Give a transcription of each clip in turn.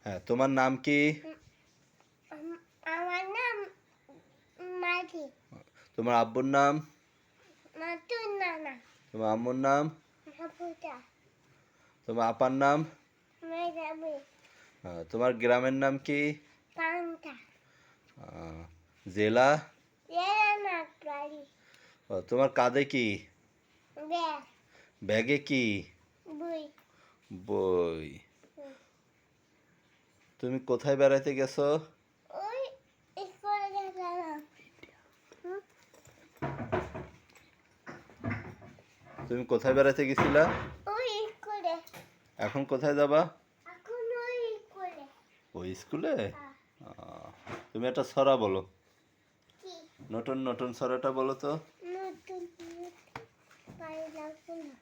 হ্যাঁ, তোমার নাম কি? আমার নাম মাঝি। তোমার আব্বুর নাম? নতুন নানা। তোমার আম্মুর নাম? হাপুটা। তোমার আপার নাম? মেজাবি। তোমার গ্রামের নাম কি? পান্তা। জেলা? জেলানাথ বাড়ি। তোমার কাঁধে কি? ব্যাগ। ব্যাগে কি? বই। বই। তুমি কোথায় বেড়াতে গেছো? ওই স্কুলে গেছিলাম। তুমি কোথায় বেড়াতে গেছিলা? ওই স্কুলে। এখন কোথায় যাবা? এখন ওই স্কুলে। ওই স্কুলে? তুমি একটা ছড়া বলো। কি? নতুন নতুন ছড়াটা বলো তো। নতুন পাই লাগছে না।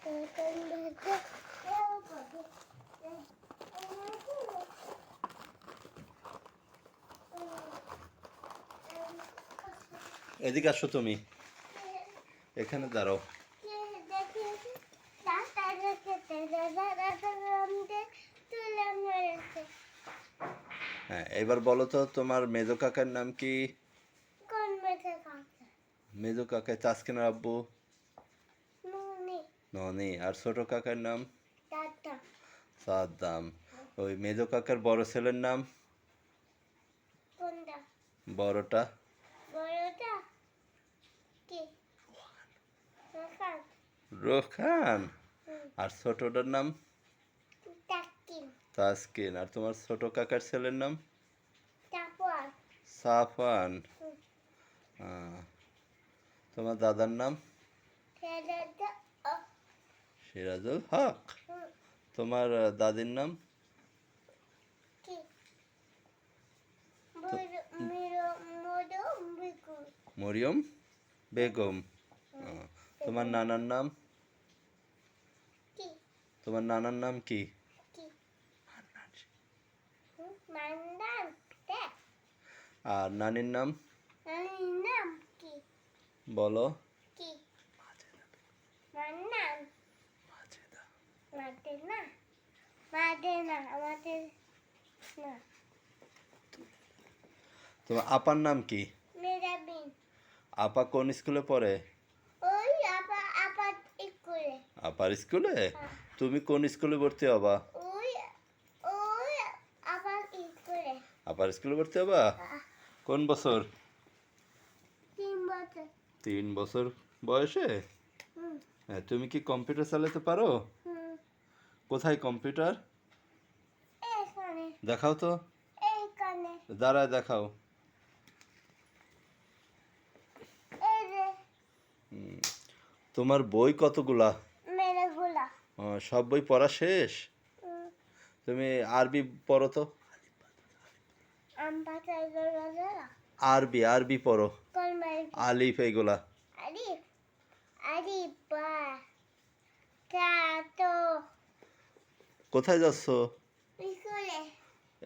নতুন দেখে কেউ বলে। এদিকে আসো তুমি, এখানে দাঁড়াও। হ্যাঁ, এবার বলো তো তোমার মেজো কাকার নাম কি? কোন মেয়ে কাকা? মেজো কাকা তাসকিনের আব্বু? নুনি। ননি। আর ছোট কাকার নাম? দাদা। সাদ্দাম। ওই মেজো কাকার বড় ছেলের নাম? কোনটা? বড়টা? বড়টা কি? রোখান। রোখান। আর ছোটটার নাম? তাকিন। তাসকিন। আর তোমার ছোট কাকার ছেলের নাম? তাপর। সাফান। তোমার দাদার নাম? সেটা সিরাজুল হক। তোমার দাদির নাম? কি? মরিয়ম বেগম। তোমার নানার নাম? কি? তোমার নানার নাম কি? কি? নান্দান তে। আর নানির নাম? নানির নাম কি? বলো। কি? নান্নান। মাদের না। মাদের না আমাদের না। তোমার আপার নাম কি? মেরাবিন। আপা কোন স্কুলে পড়ে? ওই আপা আপা স্কুলে। আপার স্কুলে? তুমি কোন স্কুলে ভর্তি হবা? ওই ওই আপা স্কুলে। আপার স্কুলে ভর্তি হবা? কোন বছর? 3 বছর। 3 বছর বয়সে? হ্যাঁ, তুমি কি কম্পিউটার চালাতে পারো? কোথায় কম্পিউটার? এখানে। দেখাও তো। এইখানে। দাঁড়ায় দেখাও। এই যে। তোমার বই কতগুলা? মেরেগুলা। সব বই পড়া শেষ? তুমি আরবি পড়ো তো। আরবি আরবি পড়ো। আলিফ এগুলা। আলিফ। আলিফ বা তা তো। কোথায় যাচ্ছ? স্কুলে।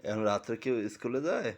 এখন রাত্রে কেউ স্কুলে যায়?